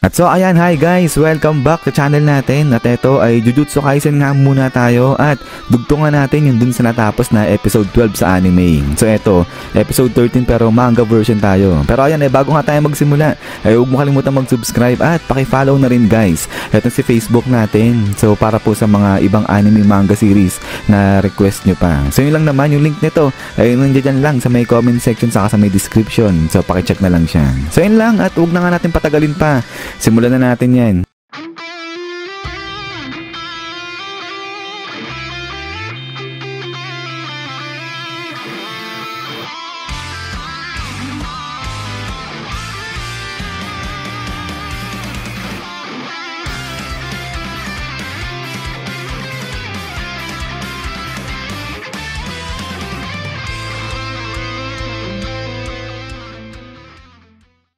At so ayan, hi guys, welcome back sa channel natin. At ito ay Jujutsu Kaisen nga muna tayo at dugtungan natin yung dun sa natapos na episode 12 sa anime. So ito, episode 13 pero manga version tayo. Pero ayan, bago nga tayo magsimula, huwag mo kalimutan mag-subscribe at paki-follow na rin guys. Ito si Facebook natin. So para po sa mga ibang anime manga series na request nyo pa. So yun lang naman, yung link nito ay nandiyan lang sa may comment section saka sa may description. So paki-check na lang siya. So yun lang at huwag na nga natin patagalin pa. Simulan na natin yan.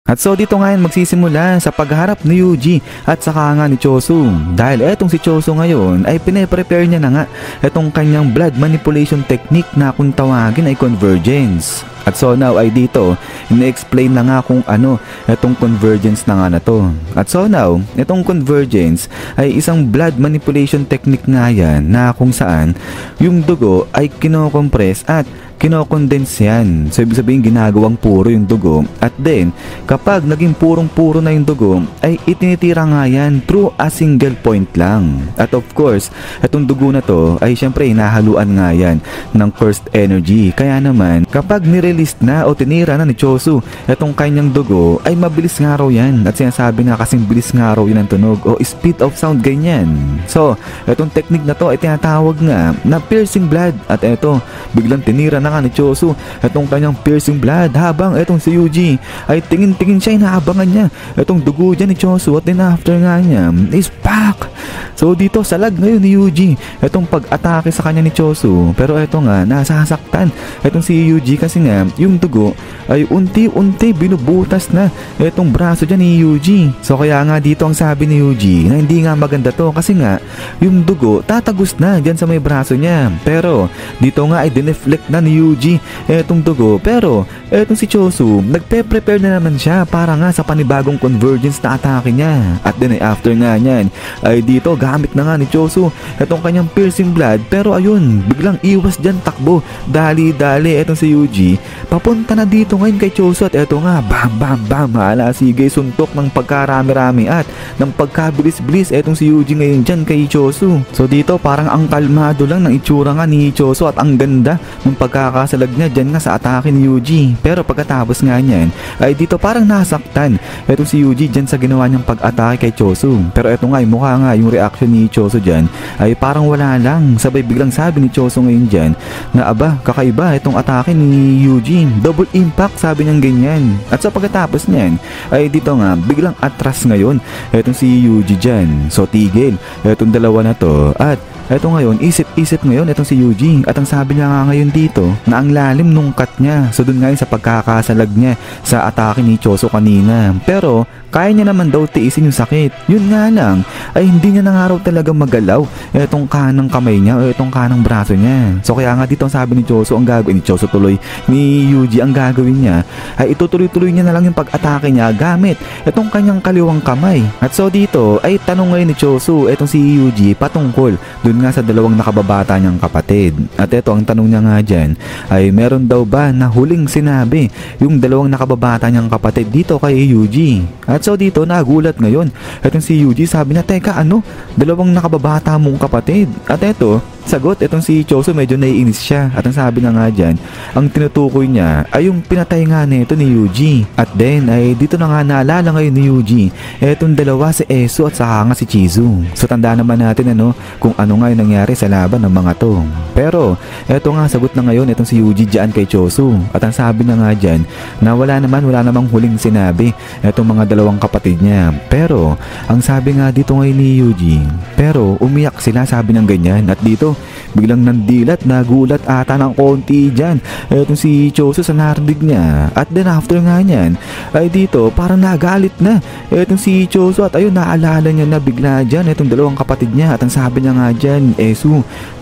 At so dito ngayon magsisimula sa pagharap ni Yuji at saka nga ni Chosu. Dahil etong si Chosu ngayon ay pine-prepare niya na nga etong kanyang blood manipulation technique na kung tawagin ay convergence. At so now ay dito, ina-explain na nga kung ano itong convergence na nga na to. At so now, itong convergence ay isang blood manipulation technique nga yan na kung saan yung dugo ay kinokompress at kinokondense yan. So ibig sabihin ginagawang puro yung dugo at then kapag naging purong-puro na yung dugo ay itinitira nga yan through a single point lang. At of course, itong dugo na to ay syempre hinahaluan nga yan ng cursed energy. Kaya naman kapag nirelease na o tinira na ni Chosu itong kanyang dugo ay mabilis nga raw yan. At sinasabi nga kasing bilis nga raw yun ang tunog o speed of sound ganyan. So itong technique na to ay tinatawag nga na piercing blood. At eto, biglang tinira na nga ni Chosu itong kanyang piercing blood habang itong si Yuji ay tingin-tingin siya, inaabangan niya itong dugo dyan ni Chosu at then after nga niya is pak. So dito salag ngayon ni Yuji itong pag-atake sa kanya ni Chosu, pero eto nga nasasaktan itong si Yuji kasi nga yung dugo ay unti-unti binubutas na itong braso dyan ni Yuji. So kaya nga dito ang sabi ni Yuji na hindi nga maganda to kasi nga yung dugo tatagos na dyan sa may braso niya, pero dito nga ay dineflect na ni Yuji etong dugo. Pero etong si Chosu nagpe-prepare na naman siya para nga sa panibagong convergence na atake niya. At then after nga niyan ay dito gamit na nga ni Chosu etong kanyang piercing blood, pero ayun biglang iwas dyan takbo dali-dali etong si Yuji papunta na dito ngayon kay Chosu at eto nga bam bam bam hala sige suntok ng pagkarami-rami at ng pagkabilis-bilis etong si Yuji ngayon dyan kay Chosu. So dito parang ang kalmado lang ng itsura nga ni Chosu at ang ganda ng pagkakasalag niya dyan nga sa atake ni Yuji. Pero pagkatapos nga niyan ay dito parang nasaktan etong si Yuji dyan sa ginawa niyang pag-atake kay Chosu. Pero eto nga mukha nga yung reaction ni Chosu dyan ay parang wala lang. Sabay biglang sabi ni Chosu ngayon dyan na aba kakaiba itong atake ni Yuji, double impact sabi niyang ganyan. At sa pagkatapos niyan ay dito nga biglang atras ngayon etong si Yuji dyan. So tigil etong dalawa na to at eto ngayon, isip-isip ngayon itong si Yuji at ang sabi niya nga ngayon dito na ang lalim nung cut niya. So dun ngayon sa pagkakasalag niya sa atake ni Chosu kanina. Pero kaya niya naman daw tiisin yung sakit. Yun nga lang ay hindi niya na nga raw talaga magalaw itong kanang kamay niya o itong kanang braso niya. So kaya nga dito ang sabi ni Chosu ang gagawin ni Chosu tuloy ni Yuji ang gagawin niya ay itutuloy-tuloy niya na lang yung pag-atake niya gamit itong kanyang kaliwang kamay. At so dito ay tanong ngayon ni Chosu itong si Yuji patungkol dun nga sa dalawang nakababata niyang kapatid. At ito ang tanong niya nga dyan ay meron daw ba na huling sinabi yung dalawang nakababata niyang kapatid dito kay Yuji. At so dito nagulat ngayon itong si Yuji, sabi na teka ano, dalawang nakababata mong kapatid. At ito sagot itong si Chosu medyo naiinis siya at ang sabi na nga dyan ang tinutukoy niya ay yung pinatay nga nito ni Yuji. At then ay dito na nga naalala ngayon ni Yuji etong dalawa si Esu at saka nga si Chizu. So tandaan naman natin ano kung ano nga yung nangyari sa laban ng mga to. Pero eto nga sagot na ngayon itong si Yuji dyan kay Chosu at ang sabi na nga dyan na wala namang huling sinabi etong mga dalawang kapatid niya. Pero ang sabi nga dito ngayon ni Yuji, pero umiyak sila sabi ng ganyan. At dito Biglang nandilat, nagulat ata ng konti dyan etong si Choso sa narinig niya. At then after nga niyan ay dito parang nagalit na etong si Choso at ayun naalala niya na bigla dyan etong dalawang kapatid niya. At ang sabi niya nga dyan,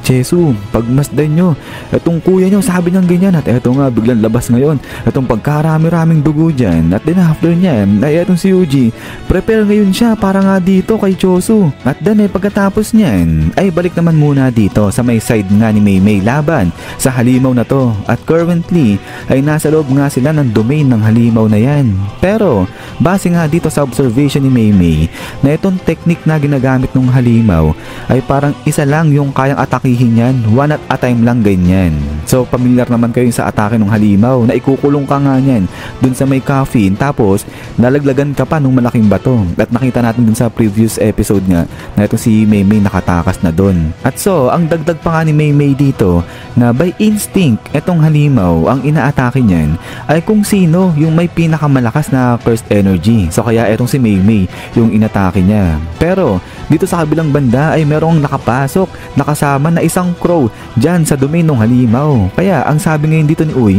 Chesu, pagmasdan nyo etong kuya nyo, sabi niya ganyan. At eto nga biglang labas ngayon etong pagkarami-raming dugo dyan. At then after niyan ay etong si Yuji, prepare ngayon siya para nga dito kay Chosu. At then pagkatapos niyan ay balik naman muna dito sa may side nga ni Maymay laban sa halimaw na to. At currently ay nasa loob nga sila ng domain ng halimaw na yan. Pero base nga dito sa observation ni Maymay na itong technique na ginagamit ng halimaw ay parang isa lang yung kayang atakihin yan, one at a time lang ganyan. So familiar naman kayo sa atake ng halimaw na ikukulong ka nga yan dun sa may coffin tapos nalaglagan ka pa ng malaking bato. At nakita natin dun sa previous episode nga na ito si Maymay nakatakas na dun. At so ang dagdag pa nga ni Maymay dito na by instinct etong halimaw ang inaatake niyan ay kung sino yung may pinakamalakas na cursed energy. So kaya etong si Maymay yung inatake niya. Pero dito sa kabilang banda ay merong nakapasok nakasama na isang crow dyan sa domain ng halimaw. Kaya ang sabi ngayon dito ni Uy,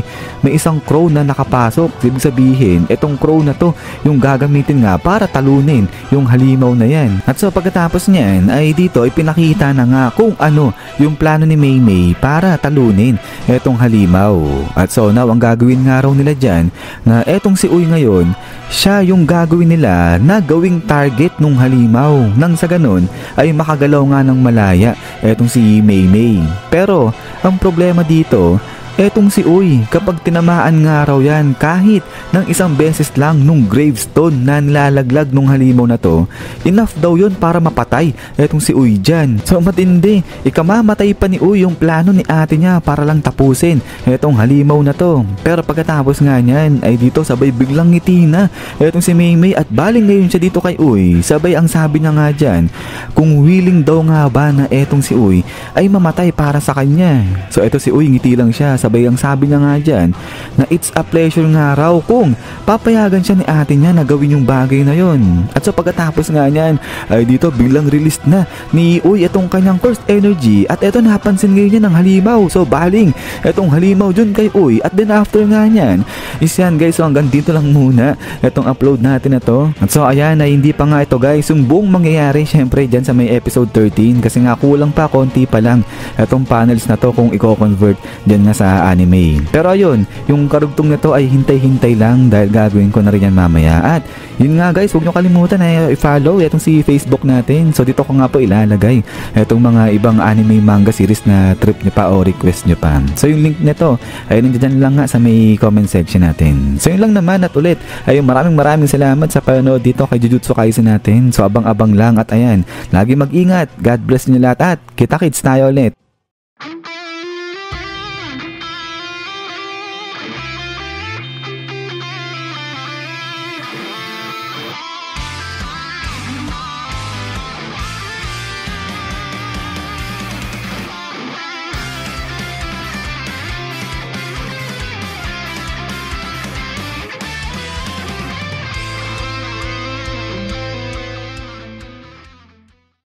may isang crow na nakapasok. Ibig sabihin etong crow na to yung gagamitin nga para talunin yung halimaw na yan. At so pagkatapos niyan ay dito ay pinakita na nga kung ano yung plano ni Maymay para talunin etong halimaw. At so now ang gagawin nga raw nila dyan na etong si Uy ngayon, siya yung gagawin nila na gawing target nung halimaw. Nang sa ganun ay makagalaw nga ng malaya etong si Maymay. Pero ang problema dito, etong si Uy, kapag tinamaan nga raw yan kahit ng isang beses lang nung gravestone na nilalaglag nung halimaw na to, enough daw yun para mapatay etong si Uy dyan. So matindi, ikamamatay pa ni Uy yung plano ni ate niya para lang tapusin etong halimaw na to. Pero pagkatapos nga niyan ay dito sabay biglang ngiti na etong si Maymay at baling ngayon siya dito kay Uy. Sabay ang sabi niya nga dyan, kung willing daw nga ba na etong si Uy ay mamatay para sa kanya. So eto si Uy ngiti lang siya. Sabay ang sabi niya nga dyan na it's a pleasure nga raw kung papayagan siya ni ate niya na gawin yung bagay na yon. At so pagkatapos nga niyan ay dito biglang release na ni Uy itong kanyang cursed energy. At eto napansin ngayon niya ng halimaw. So baling etong halimaw dun kay Uy. At then after nga niyan is yan guys, so hanggang dito lang muna etong upload natin na to. At so ayan ay hindi pa nga ito guys yung buong mangyayari syempre dyan sa may episode 13 kasi nga kulang pa, konti pa lang etong panels na to kung i-convert dyan nga sa anime. Pero ayun, yung karugtong na to ay hintay-hintay lang dahil gagawin ko na rin yan mamaya. At yun nga guys, huwag nyo kalimutan na i-follow itong si Facebook natin. So dito ko nga po ilalagay itong mga ibang anime manga series na trip nyo pa o request nyo pa. So yung link nito ay nandiyan lang nga sa may comment section natin. So yun lang naman at ulit ay maraming salamat sa panonood dito kay Jujutsu Kaisen natin. So abang-abang lang at ayan, lagi mag-ingat. God bless nyo lahat at kita-kits tayo ulit.